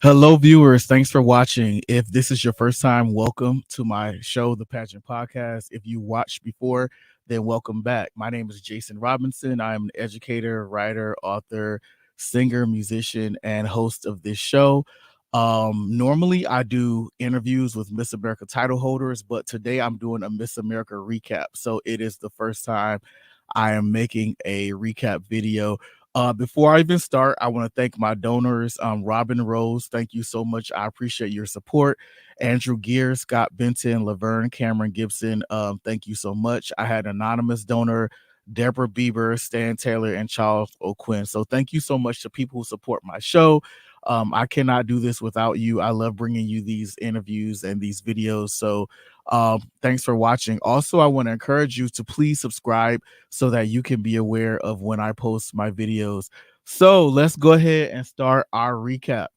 Hello, viewers. Thanks for watching. If this is your first time, welcome to my show, The Pageant Podcast. If you watched before, then welcome back. My name is Jason Robinson. I'm an educator, writer, author, singer, musician, and host of this show. Normally, I do interviews with Miss America title holders, but today I'm doing a Miss America recap. So it is the first time I am making a recap video. Before I even start, I want to thank my donors. Robin Rose, thank you so much. I appreciate your support. Andrew Gear, Scott Benton, Laverne, Cameron Gibson, thank you so much. I had anonymous donor, Deborah Bieber, Stan Taylor, and Charles O'Quinn. So thank you so much to people who support my show. I cannot do this without you. I love bringing you these interviews and these videos. So thanks for watching. Also, I want to encourage you to please subscribe so that you can be aware of when I post my videos. So let's go ahead and start our recap.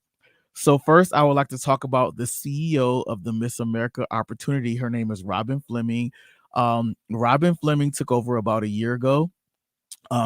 So first, I would like to talk about the CEO of the Miss America opportunity. Her name is Robin Fleming. Robin Fleming took over about a year ago.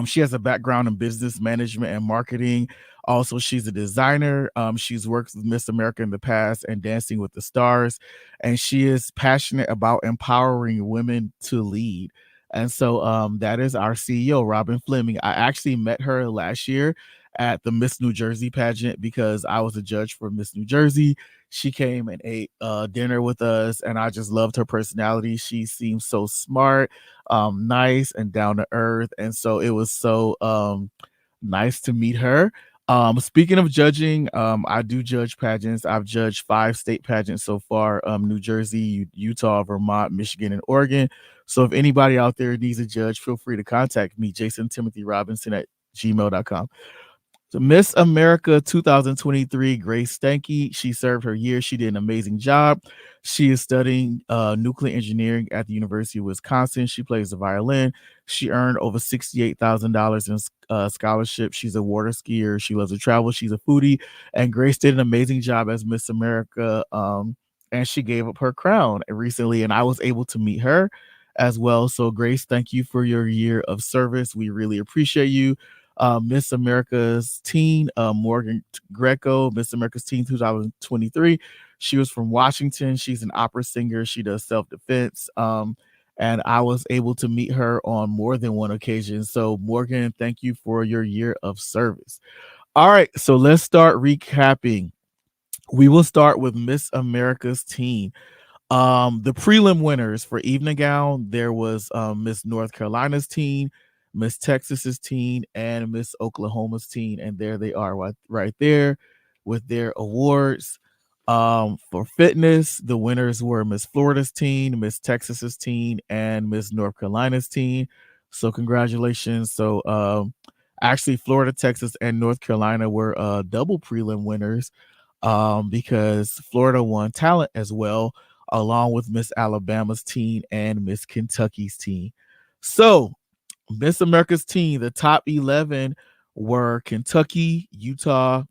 She has a background in business management and marketing. Also, she's a designer. She's worked with Miss America in the past and Dancing with the Stars, and she is passionate about empowering women to lead. And so that is our CEO, Robin Fleming. I actually met her last year at the Miss New Jersey pageant because I was a judge for Miss New Jersey. She came and ate dinner with us, and I just loved her personality. She seems so smart, nice, and down to earth. And so it was so nice to meet her. Speaking of judging, I do judge pageants. I've judged 5 state pageants so far: New Jersey, Utah, Vermont, Michigan, and Oregon. So if anybody out there needs a judge, feel free to contact me, Jason Timothy Robinson at gmail.com. So Miss America 2023, Grace Stanky, she served her year. She did an amazing job. She is studying nuclear engineering at the University of Wisconsin. She plays the violin. She earned over $68,000 in scholarship. She's a water skier. She loves to travel. She's a foodie. And Grace did an amazing job as Miss America. And she gave up her crown recently, and I was able to meet her as well. So Grace, thank you for your year of service. We really appreciate you. Miss America's teen, Morgan Greco, Miss America's teen 2023. She was from Washington. She's an opera singer. She does self-defense. And I was able to meet her on more than one occasion. So Morgan, thank you for your year of service. All right, so let's start recapping. We will start with Miss America's teen. The prelim winners for evening gown, there was Miss North Carolina's teen, Miss Texas's teen, and Miss Oklahoma's teen, and there they are right there with their awards. For fitness, the winners were Miss Florida's teen, Miss Texas's teen, and Miss North Carolina's teen. So congratulations. So actually Florida, Texas, and North Carolina were double prelim winners because Florida won talent as well, along with Miss Alabama's teen and Miss Kentucky's teen. So Miss America's teen, the top 11 were Kentucky, Utah,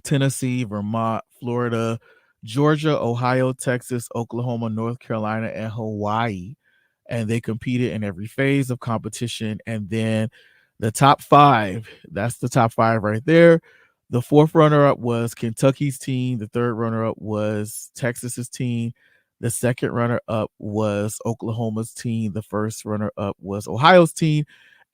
Tennessee, Vermont, Florida, Georgia, Ohio, Texas, Oklahoma, North Carolina, and Hawaii. And they competed in every phase of competition. And then the top 5, that's the top 5 right there. The 4th runner-up was Kentucky's team. The 3rd runner-up was Texas's team. The 2nd runner-up was Oklahoma's team. The 1st runner-up was Ohio's team.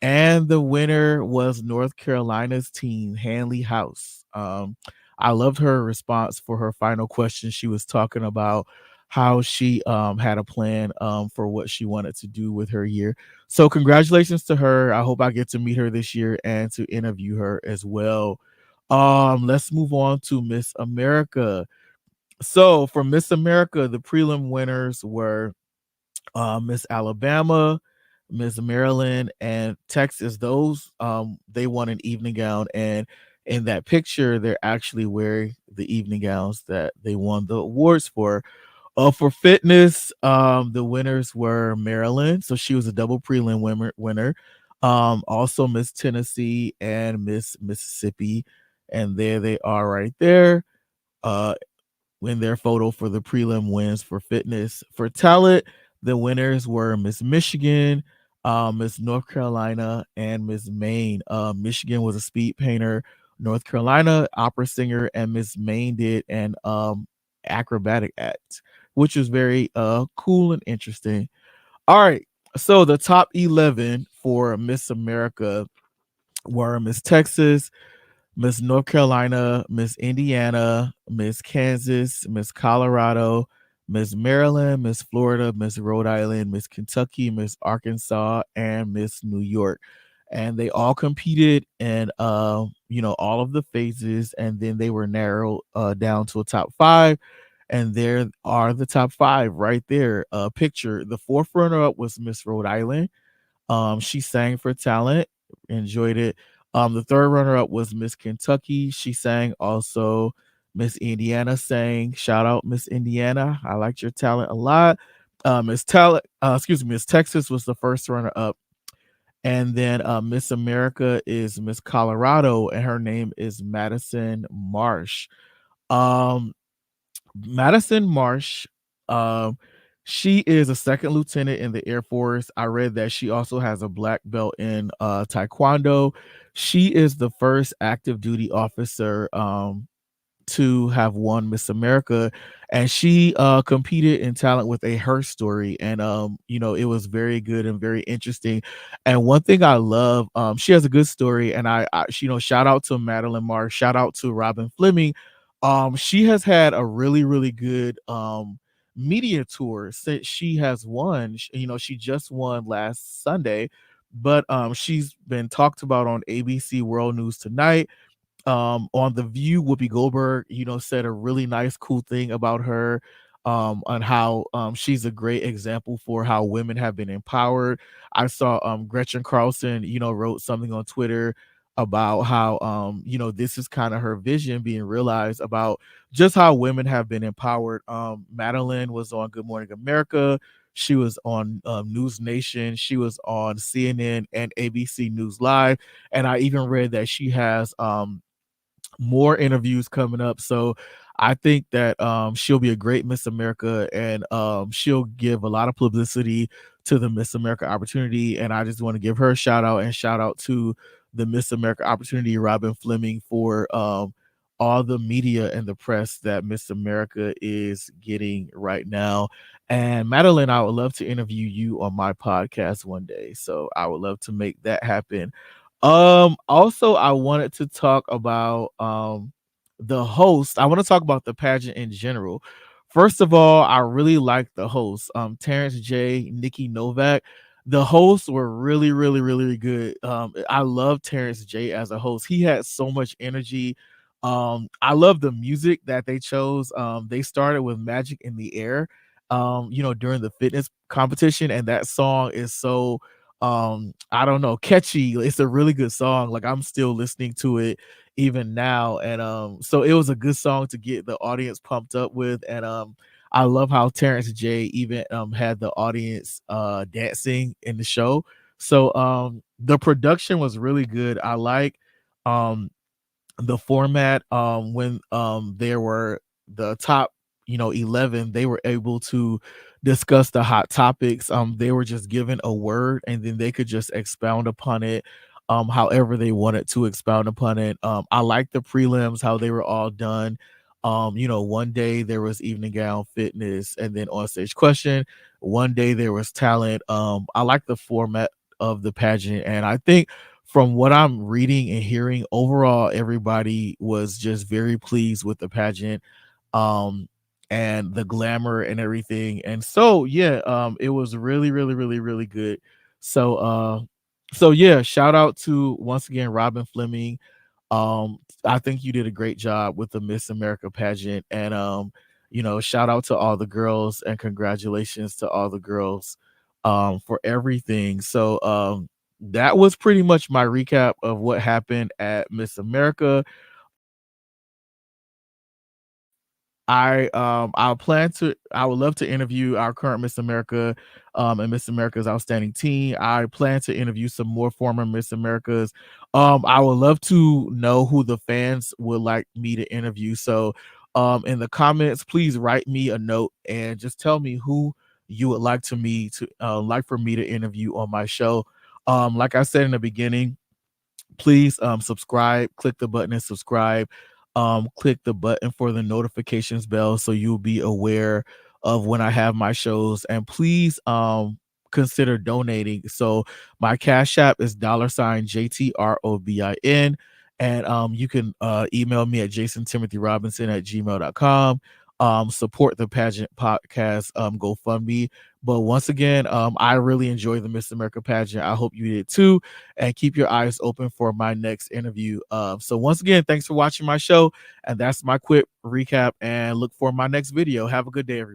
And the winner was North Carolina's team, Hanley House. I loved her response for her final question. She was talking about how she had a plan for what she wanted to do with her year. So congratulations to her. I hope I get to meet her this year and to interview her as well. Let's move on to Miss America. So for Miss America, the prelim winners were Miss Alabama, Miss Maryland, and Texas. Those they won an evening gown, and in that picture, they're actually wearing the evening gowns that they won the awards for. For fitness, the winners were Maryland, so she was a double prelim winner. Also Miss Tennessee and Miss Mississippi, and there they are right there. In their photo for the prelim wins for fitness. For talent, the winners were Miss Michigan, Miss North Carolina, and Miss Maine. Michigan was a speed painter. North Carolina, opera singer, and Miss Maine did an acrobatic act, which was very cool and interesting. All right. So the top 11 for Miss America were Miss Texas, Miss North Carolina, Miss Indiana, Miss Kansas, Miss Colorado, Miss Maryland, Miss Florida, Miss Rhode Island, Miss Kentucky, Miss Arkansas, and Miss New York. And they all competed in all of the phases, and then they were narrowed down to a top five. And there are the top five right there. Picture the fourth runner up was Miss Rhode Island. She sang for talent, enjoyed it. The third runner up was Miss Kentucky. She sang also. Miss Indiana sang. Shout out Miss Indiana. I liked your talent a lot. Miss Texas was the first runner up. And then Miss America is Miss Colorado, and her name is Madison Marsh. Um, Madison Marsh, um, she is a second lieutenant in the Air Force. I read that she also has a black belt in Taekwondo. She is the first active duty officer to have won Miss America, and she competed in talent with a her story, and it was very good and very interesting. And one thing I love, she has a good story, and shout out to Madeline Marr, shout out to Robin Fleming. She has had a really really good media tour since she has won. She just won last Sunday, but she's been talked about on ABC World News Tonight, on The View. Whoopi Goldberg, said a really nice, cool thing about her, on how she's a great example for how women have been empowered. I saw Gretchen Carlson, wrote something on Twitter about how this is kind of her vision being realized about just how women have been empowered. Madeline was on Good Morning America. She was on News Nation. She was on CNN and ABC News Live. And I even read that she has more interviews coming up. So I think that she'll be a great Miss America, and she'll give a lot of publicity to the Miss America opportunity. And I just want to give her a shout out, and shout out to the Miss America opportunity, Robin Fleming, for all the media and the press that Miss America is getting right now. And Madeline, I would love to interview you on my podcast one day. So I would love to make that happen. Also, I wanted to talk about the host. I want to talk about the pageant in general. First of all, I really like the hosts, Terrence J, Nikki Novak. The hosts were really, really, really good. I love Terrence J as a host. He had so much energy. I love the music that they chose. They started with Magic in the Air, during the fitness competition, and that song is so I don't know, catchy. It's a really good song. Like, I'm still listening to it even now. And so it was a good song to get the audience pumped up with. And I love how Terrence J even had the audience dancing in the show. So the production was really good. I like um the format. When there were the top 11, they were able to discuss the hot topics. They were just given a word, and then they could just expound upon it however they wanted to expound upon it. I like the prelims, how they were all done. One day there was evening gown fitness, and then on stage question. One day there was talent. I like the format of the pageant, and I think from what I'm reading and hearing, overall, everybody was just very pleased with the pageant, um, and the glamour and everything. And so, yeah, it was really, really, really, really good. So, yeah, shout out to once again Robin Fleming. I think you did a great job with the Miss America pageant, and shout out to all the girls, and congratulations to all the girls for everything. So, that was pretty much my recap of what happened at Miss America. I would love to interview our current Miss America, and Miss America's outstanding team. I plan to interview some more former Miss Americas. I would love to know who the fans would like me to interview. So in the comments, please write me a note and just tell me who you would like for me to interview on my show. Like I said in the beginning, please subscribe, click the button and subscribe. Click the button for the notifications bell so you'll be aware of when I have my shows. And please consider donating. So my Cash App is $JTROBIN. And you can email me at jasontimothy.robinson@gmail.com. Support the pageant podcast GoFundMe. But once again, I really enjoy the Miss America pageant. I hope you did too, and keep your eyes open for my next interview. So once again, thanks for watching my show, and that's my quick recap, and look for my next video. Have a good day, everyone.